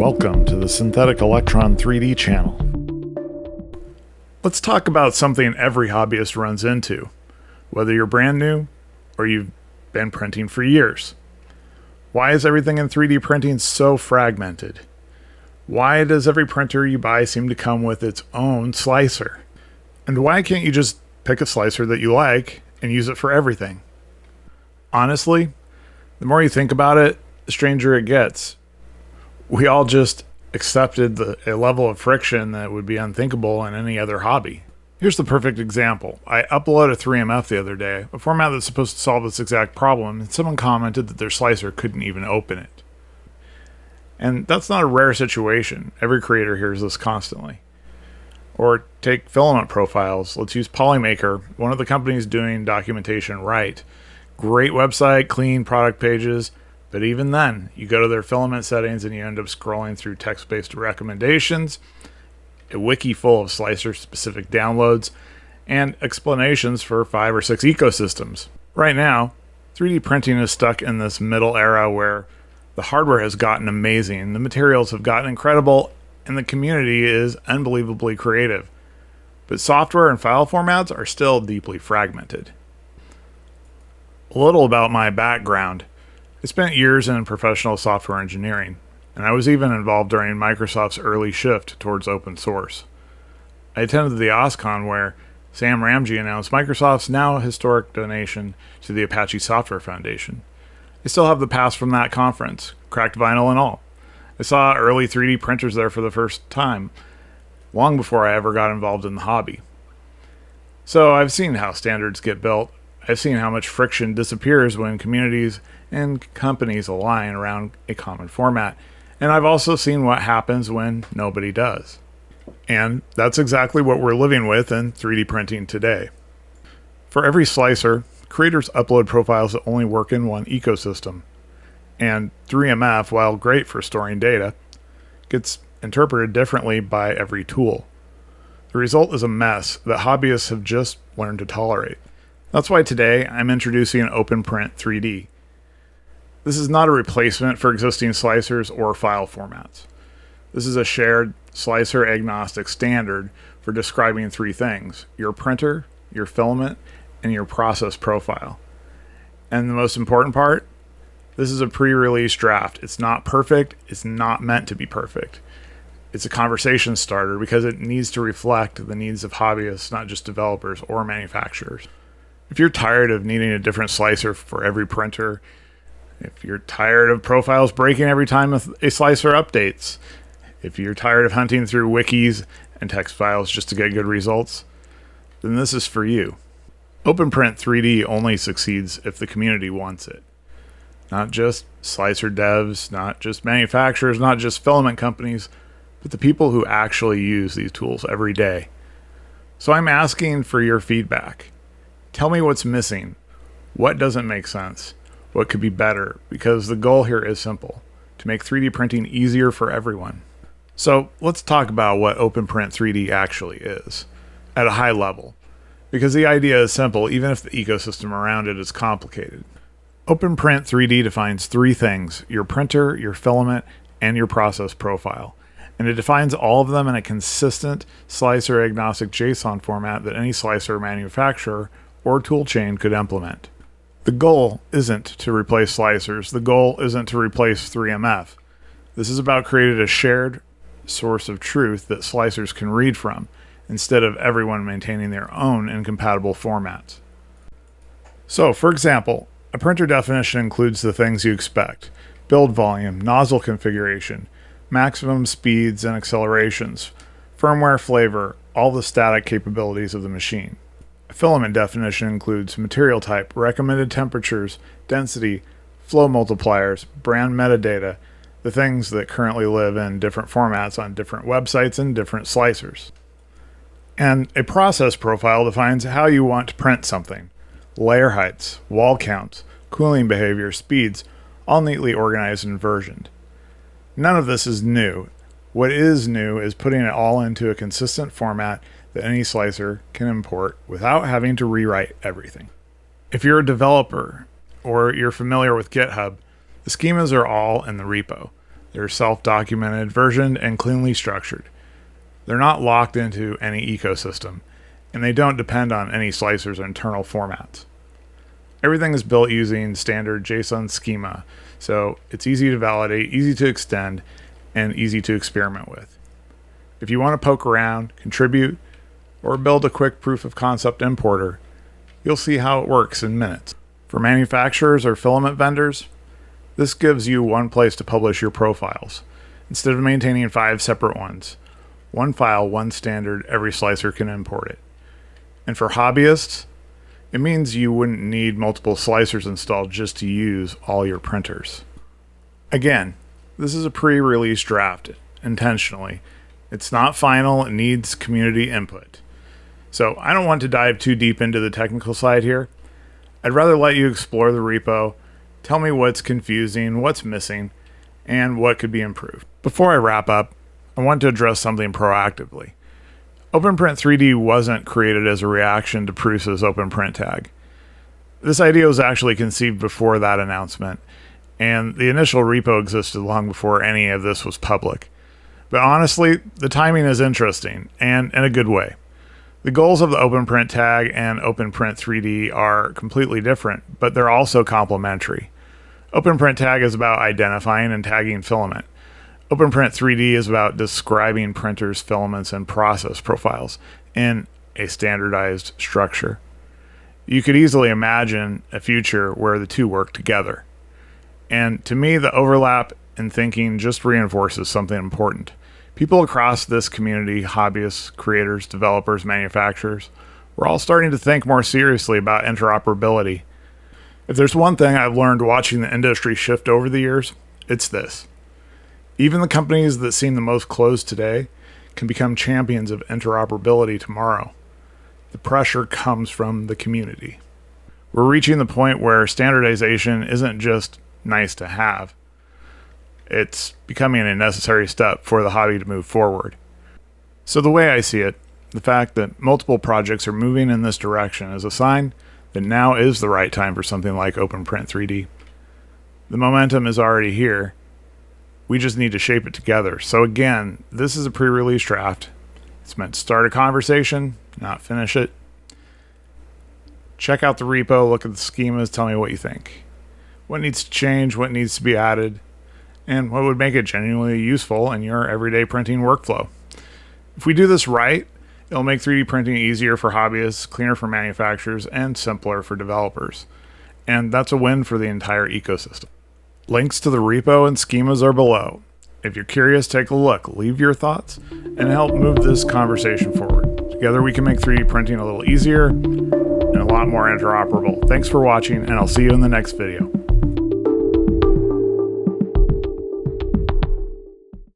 Welcome to the Synthetic Electron 3D channel. Let's talk about something every hobbyist runs into, whether you're brand new or you've been printing for years. Why is everything in 3D printing so fragmented? Why does every printer you buy seem to come with its own slicer? And why can't you just pick a slicer that you like and use it for everything? Honestly, the more you think about it, the stranger it gets. We all just accepted a level of friction that would be unthinkable in any other hobby. Here's the perfect example. I uploaded a 3MF the other day, a format that's supposed to solve this exact problem, and someone commented that their slicer couldn't even open it. And that's not a rare situation. Every creator hears this constantly. Or take filament profiles. Let's use Polymaker, one of the companies doing documentation right. Great website, clean product pages, but even then, you go to their filament settings and you end up scrolling through text-based recommendations, a wiki full of slicer-specific downloads, and explanations for 5 or 6 ecosystems. Right now, 3D printing is stuck in this middle era where the hardware has gotten amazing, the materials have gotten incredible, and the community is unbelievably creative. But software and file formats are still deeply fragmented. A little about my background. I spent years in professional software engineering, and I was even involved during Microsoft's early shift towards open source. I attended the OSCON where Sam Ramsey announced Microsoft's now historic donation to the Apache Software Foundation. I still have the pass from that conference, cracked vinyl and all. I saw early 3D printers there for the first time, long before I ever got involved in the hobby. So I've seen how standards get built. I've seen how much friction disappears when communities and companies align around a common format. And I've also seen what happens when nobody does. And that's exactly what we're living with in 3D printing today. For every slicer, creators upload profiles that only work in one ecosystem. And 3MF, while great for storing data, gets interpreted differently by every tool. The result is a mess that hobbyists have just learned to tolerate. That's why today I'm introducing OpenPrint3D. This is not a replacement for existing slicers or file formats. This is a shared slicer-agnostic standard for describing 3 things: your printer, your filament, and your process profile. And the most important part, this is a pre-release draft. It's not perfect. It's not meant to be perfect. It's a conversation starter because it needs to reflect the needs of hobbyists, not just developers or manufacturers. If you're tired of needing a different slicer for every printer, if you're tired of profiles breaking every time a slicer updates, if you're tired of hunting through wikis and text files just to get good results, then this is for you. OpenPrint3D only succeeds if the community wants it. Not just slicer devs, not just manufacturers, not just filament companies, but the people who actually use these tools every day. So I'm asking for your feedback. Tell me what's missing. What doesn't make sense? What could be better? Because the goal here is simple: to make 3D printing easier for everyone. So let's talk about what OpenPrint3D actually is, at a high level. Because the idea is simple, even if the ecosystem around it is complicated. OpenPrint3D defines 3 things: your printer, your filament, and your process profile. And it defines all of them in a consistent slicer-agnostic JSON format that any slicer manufacturer or toolchain could implement. The goal isn't to replace slicers. The goal isn't to replace 3MF. This is about creating a shared source of truth that slicers can read from, instead of everyone maintaining their own incompatible formats. So, for example, a printer definition includes the things you expect: build volume, nozzle configuration, maximum speeds and accelerations, firmware flavor, all the static capabilities of the machine. A filament definition includes material type, recommended temperatures, density, flow multipliers, brand metadata, the things that currently live in different formats on different websites and different slicers. And a process profile defines how you want to print something: layer heights, wall counts, cooling behavior, speeds, all neatly organized and versioned. None of this is new. What is new is putting it all into a consistent format that any slicer can import without having to rewrite everything. If you're a developer or you're familiar with GitHub, the schemas are all in the repo. They're self-documented, versioned, and cleanly structured. They're not locked into any ecosystem, and they don't depend on any slicers or internal formats. Everything is built using standard JSON schema, so it's easy to validate, easy to extend, and easy to experiment with. If you want to poke around, contribute, or build a quick proof of concept importer, you'll see how it works in minutes. For manufacturers or filament vendors, this gives you one place to publish your profiles, instead of maintaining 5 separate ones. One file, one standard, every slicer can import it. And for hobbyists, it means you wouldn't need multiple slicers installed just to use all your printers. Again, this is a pre-release draft, intentionally. It's not final, it needs community input. So I don't want to dive too deep into the technical side here. I'd rather let you explore the repo, tell me what's confusing, what's missing, and what could be improved. Before I wrap up, I want to address something proactively. OpenPrint3D wasn't created as a reaction to Prusa's OpenPrint tag. This idea was actually conceived before that announcement, and the initial repo existed long before any of this was public. But honestly, the timing is interesting, and in a good way. The goals of the OpenPrint tag and OpenPrint3D are completely different, but they're also complementary. OpenPrint tag is about identifying and tagging filament. OpenPrint3D is about describing printers, filaments, and process profiles in a standardized structure. You could easily imagine a future where the two work together. And to me, the overlap in thinking just reinforces something important. People across this community, hobbyists, creators, developers, manufacturers, we're all starting to think more seriously about interoperability. If there's one thing I've learned watching the industry shift over the years, it's this. Even the companies that seem the most closed today can become champions of interoperability tomorrow. The pressure comes from the community. We're reaching the point where standardization isn't just nice to have. It's becoming a necessary step for the hobby to move forward. So the way I see it, the fact that multiple projects are moving in this direction is a sign that now is the right time for something like OpenPrint3D. The momentum is already here. We just need to shape it together. So again, this is a pre-release draft. It's meant to start a conversation, not finish it. Check out the repo, look at the schemas, tell me what you think. What needs to change, what needs to be added, and what would make it genuinely useful in your everyday printing workflow. If we do this right, it'll make 3D printing easier for hobbyists, cleaner for manufacturers, and simpler for developers. And that's a win for the entire ecosystem. Links to the repo and schemas are below. If you're curious, take a look, leave your thoughts, and help move this conversation forward. Together we can make 3D printing a little easier and a lot more interoperable. Thanks for watching, and I'll see you in the next video.